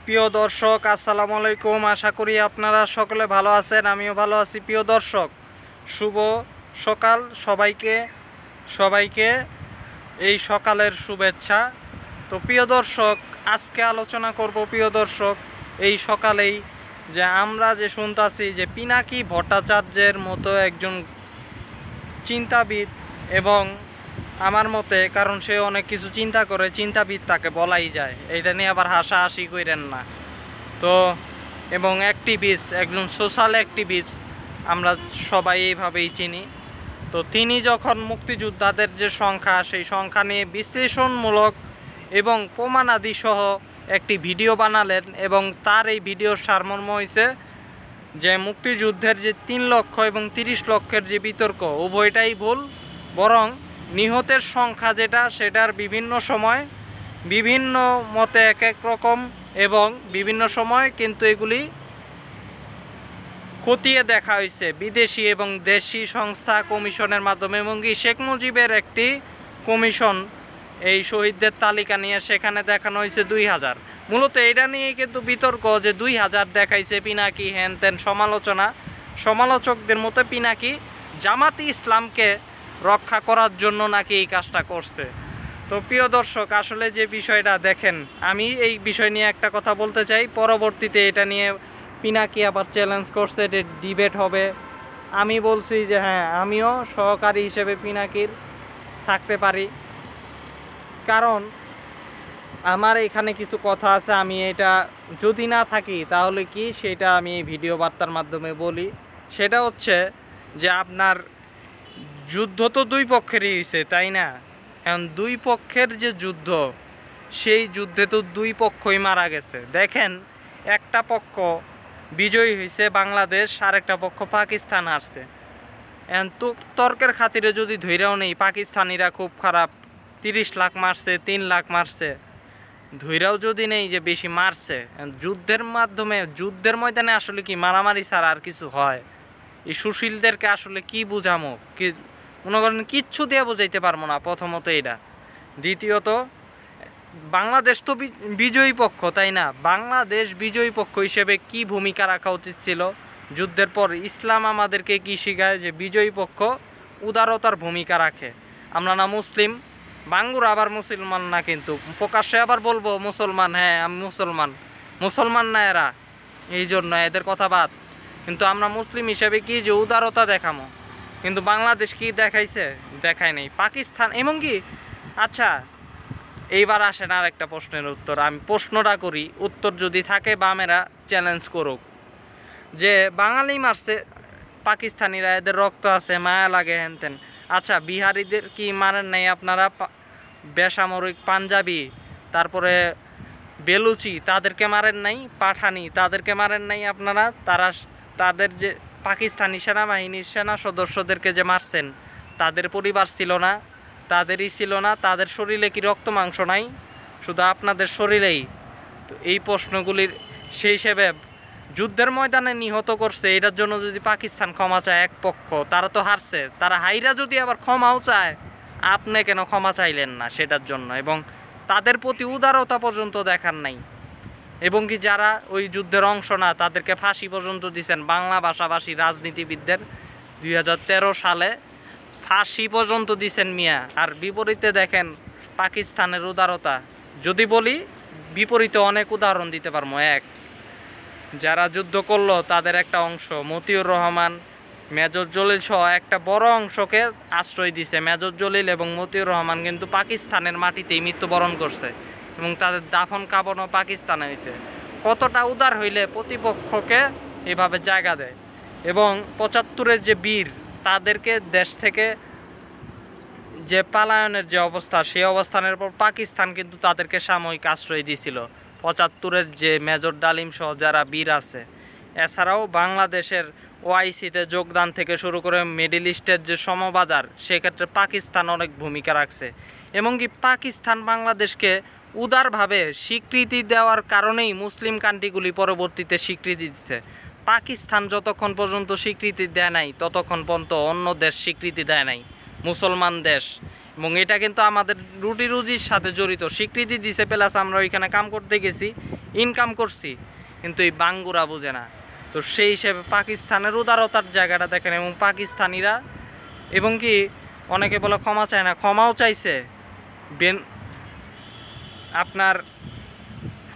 প্রিয় দর্শক, আসসালামু আলাইকুম। আশা করি আপনারা সকলে ভালো আছেন, আমিও ভালো আছি। প্রিয় দর্শক, শুভ সকাল সবাইকে এই সকালের শুভেচ্ছা। তো প্রিয় দর্শক, আজকে আলোচনা করব প্রিয় দর্শক এই সকালেই যে আমরা যে শুনতাছি যে পিনাকি ভট্টাচার্যের মতো একজন চিন্তাবিদ, এবং আমার মতে, কারণ সে অনেক কিছু চিন্তা করে, চিন্তাবিদ তাকে বলাই যায়, এইটা নিয়ে আবার হাসাহাসি করেন না তো। এবং অ্যাক্টিভিস্ট, একজন সোশ্যাল অ্যাক্টিভিস্ট আমরা সবাই এইভাবেই চিনি। তো তিনি যখন মুক্তিযোদ্ধাদের যে সংখ্যা, সেই সংখ্যা নিয়ে বিশ্লেষণমূলক এবং প্রমাণাদি সহ একটি ভিডিও বানালেন, এবং তার এই ভিডিওর সারমর্ম হয়েছে যে মুক্তিযুদ্ধের যে 3 লক্ষ এবং 30 লক্ষের যে বিতর্ক, উভয়টাই ভুল। বরং নিহতের সংখ্যা যেটা, সেটার বিভিন্ন সময় বিভিন্ন মতে এক এক রকম, এবং বিভিন্ন সময় কিন্তু এগুলি খতিয়ে দেখা হয়েছে বিদেশি এবং দেশি সংস্থা কমিশনের মাধ্যমে। এবং কি শেখ মুজিবের একটি কমিশন এই শহীদদের তালিকা নিয়ে সেখানে দেখানো হয়েছে 2000। মূলত এটা নিয়ে কিন্তু বিতর্ক যে 2000 দেখাইছে পিনাকি, হ্যান ত্যান সমালোচকদের মতো পিনাকি জামাতে ইসলামকে রক্ষা করার জন্য নাকি এই কাজটা করছে। তো প্রিয় দর্শক, আসলে যে বিষয়টা দেখেন, আমি এই বিষয় নিয়ে একটা কথা বলতে চাই। পরবর্তীতে এটা নিয়ে পিনাকি আবার চ্যালেঞ্জ করছে যে ডিবেট হবে। আমি বলছি যে হ্যাঁ, আমিও সহকারী হিসেবে পিনাকির থাকতে পারি, কারণ আমার এখানে কিছু কথা আছে। আমি এটা যদি না থাকি তাহলে কি, সেটা আমি এই ভিডিও বার্তার মাধ্যমে বলি। সেটা হচ্ছে যে আপনার যুদ্ধ তো দুই পক্ষেরই হয়েছে, তাই না? এখন দুই পক্ষের যে যুদ্ধ, সেই যুদ্ধে তো দুই পক্ষই মারা গেছে। দেখেন, একটা পক্ষ বিজয়ী হয়েছে বাংলাদেশ, আর একটা পক্ষ পাকিস্তান হারছে। এখন তো তর্কের খাতিরে যদি ধৈর্যও নেই, পাকিস্তানিরা খুব খারাপ, 30 লাখ মারছে, 3 লাখ মারছে, ধৈর্যও যদি নেই যে বেশি মারছে। যুদ্ধের মাধ্যমে, যুদ্ধের ময়দানে আসলে কি মারামারি ছাড়া আর কিছু হয়? এই সুশীলদেরকে আসলে কি বুঝামো, কি মনে করেন, কিচ্ছু দিয়ে বুঝাইতে পারবো না। প্রথমত এটা। দ্বিতীয়ত, বাংলাদেশ তো বিজয়ী পক্ষ, তাই না? বাংলাদেশ বিজয়ী পক্ষ হিসেবে কি ভূমিকা রাখা উচিত ছিল যুদ্ধের পর? ইসলাম আমাদেরকে কি শেখায় যে বিজয়ী পক্ষ উদারতার ভূমিকা রাখে। আমরা না মুসলিম, বাঙ্গুরা আবার মুসলমান না, কিন্তু প্রকাশ্যে আবার বলবো মুসলমান, হ্যাঁ আমি মুসলমান না এরা, এই জন্য এদের কথা বাদ। কিন্তু আমরা মুসলিম হিসেবে কি যে উদারতা দেখামো, কিন্তু বাংলাদেশ কি দেখাইছে? দেখায় নেই। পাকিস্তান এমন কি। আচ্ছা, এইবার আসেন আর একটা প্রশ্নের উত্তর। আমি প্রশ্নটা করি, উত্তর যদি থাকে বামেরা চ্যালেঞ্জ করুক, যে বাঙালি মারছে পাকিস্তানিরা, এদের রক্ত আছে, মায়া লাগে, হেন তেন। আচ্ছা, বিহারিদের কি মারেন নাই আপনারা? বেসামরিক পাঞ্জাবি, তারপরে বেলুচি, তাদেরকে মারেন নাই? পাঠানি, তাদেরকে মারেন নাই আপনারা? তাদের যে পাকিস্তানি সেনাবাহিনীর সেনা সদস্যদেরকে যে মারছেন, তাদের পরিবার ছিল না? তাদেরই ছিল না? তাদের শরীরে কি রক্ত মাংস নাই? শুধু আপনাদের শরীরেই। তো এই প্রশ্নগুলির সেই হিসেবে যুদ্ধের ময়দানে নিহত করছে, এটার জন্য যদি পাকিস্তান ক্ষমা চায় এক পক্ষ, তারা তো হারছে, তারা হাইরা যদি আবার ক্ষমাও চায়, আপনি কেন ক্ষমা চাইলেন না সেটার জন্য? এবং তাদের প্রতি উদারতা পর্যন্ত দেখার নাই। এবং কি যারা ওই যুদ্ধের অংশ না, তাদেরকে ফাঁসি পর্যন্ত দিচ্ছেন। বাংলা ভাষাভাষী রাজনীতিবিদদের 2013 সালে ফাঁসি পর্যন্ত দিচ্ছেন মিয়া। আর বিপরীতে দেখেন পাকিস্তানের উদারতা। যদি বলি বিপরীতে অনেক উদাহরণ দিতে পারবো। যারা যুদ্ধ করলো তাদের একটা অংশ, মতিউর রহমান, মেজর জলিল সহ একটা বড় অংশকে আশ্রয় দিছে। মেজর জলিল এবং মতিউর রহমান কিন্তু পাকিস্তানের মাটিতেই মৃত্যুবরণ করছে, এবং তাদের দাফন কাফনও পাকিস্তানে হয়েছে। কতটা উদার হইলে প্রতিপক্ষকে এভাবে জায়গা দেয়। এবং 75-এর যে বীর, তাদেরকে দেশ থেকে যে পালায়নের যে অবস্থা, সেই অবস্থানের পর পাকিস্তান কিন্তু তাদেরকে সাময়িক আশ্রয় দিয়েছিল। 75-এর যে মেজর ডালিম সহ যারা বীর আছে, এছাড়াও বাংলাদেশের ওআইসিতে যোগদান থেকে শুরু করে মিডল ইস্টের যে সমবাজার, সেক্ষেত্রে পাকিস্তান অনেক ভূমিকা রাখছে। এবং কি পাকিস্তান বাংলাদেশকে উদারভাবে স্বীকৃতি দেওয়ার কারণেই মুসলিম কান্ট্রিগুলি পরবর্তীতে স্বীকৃতি দিচ্ছে। পাকিস্তান যতক্ষণ পর্যন্ত স্বীকৃতি দেয় নাই, ততক্ষণ পর্যন্ত অন্য দেশ স্বীকৃতি দেয় নাই, মুসলমান দেশ। এবং এটা কিন্তু আমাদের রুটি রুজির সাথে জড়িত। স্বীকৃতি দিছে প্লাস আমরা ওইখানে কাম করতে গেছি, ইনকাম করছি, কিন্তু এই বাঙ্গুরা বোঝে না। তো সেই হিসেবে পাকিস্তানের উদারতার জায়গাটা দেখেন, এবং পাকিস্তানিরা এবং কি অনেকে বলে ক্ষমা চায় না, ক্ষমাও চাইছে। আপনার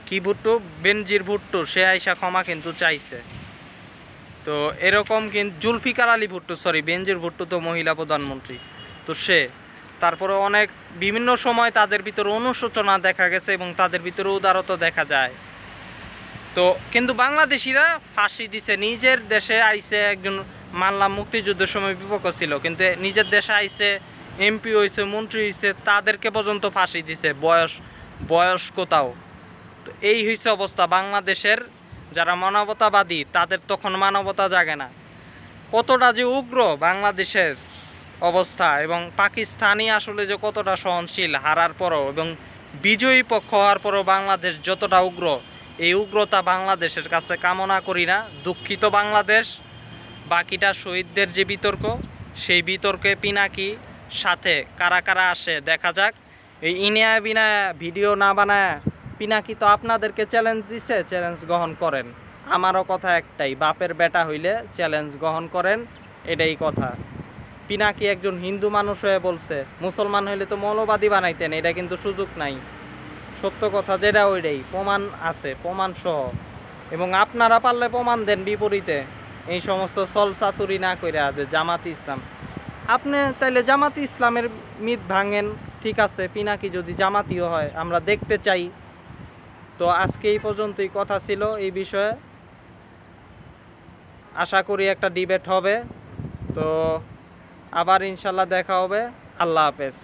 কি ভুট্টো, বেনজির ভুট্টো, সে আইসা ক্ষমা কিন্তু চাইছে। তো এরকম কিন্তু জুলফিকার আলী ভুট্টো, সরি বেনজির ভুট্টো তো মহিলা প্রধানমন্ত্রী, তো সে তারপরে অনেক বিভিন্ন সময় তাদের ভিতরে অনুশোচনা দেখা গেছে এবং তাদের ভিতরে উদারতা দেখা যায়। তো কিন্তু বাংলাদেশিরা ফাঁসি দিছে, নিজের দেশে আইসে একজন মানলাম মুক্তিযুদ্ধের সময় বিপক্ষ ছিল, কিন্তু নিজের দেশে আইসে এমপি হয়েছে, মন্ত্রী হয়েছে, তাদেরকে পর্যন্ত ফাঁসি দিছে বয়স্কতাও। তো এই হয়েছে অবস্থা বাংলাদেশের। যারা মানবতাবাদী তাদের তখন মানবতা জাগে না। কতটা যে উগ্র বাংলাদেশের অবস্থা, এবং পাকিস্তানি আসলে যে কতটা সহনশীল হারার পরও, এবং বিজয়ী পক্ষ হওয়ার পরও বাংলাদেশ যতটা উগ্র, এই উগ্রতা বাংলাদেশের কাছে কামনা করি না। দুঃখিত বাংলাদেশ। বাকিটা শহীদদের যে বিতর্ক, সেই বিতর্কে পিনাকি সাথে কারা কারা আসে দেখা যাক। এই ইনিয়া বিনায়া ভিডিও না বানায় পিনাকি তো আপনাদেরকে চ্যালেঞ্জ দিছে, চ্যালেঞ্জ গ্রহণ করেন। আমারও কথা একটাই, বাপের বেটা হইলে চ্যালেঞ্জ গ্রহণ করেন, এটাই কথা। পিনাকি একজন হিন্দু মানুষ হয়ে বলছে, মুসলমান হইলে তো মৌলবাদী বানাইতেন, এটা কিন্তু সুযোগ নাই। সত্য কথা যেটা ওইটাই, প্রমাণ আছে, প্রমাণ সহ। এবং আপনারা পারলে প্রমাণ দেন বিপরীতে, এই সমস্ত ছল চাতুরি না কইরা যে জামাত ইসলাম। আপনি তাইলে জামাত ইসলামের মিথ ভাঙেন, ঠিক আছে, পিনাকি যদি জামাতিও হয় আমরা দেখতে চাই। তো আজকে এই পর্যন্তই কথা ছিল এই বিষয়ে। আশা করি একটা ডিবেট হবে। তো আবার ইনশাল্লাহ দেখা হবে। আল্লাহ হাফেজ।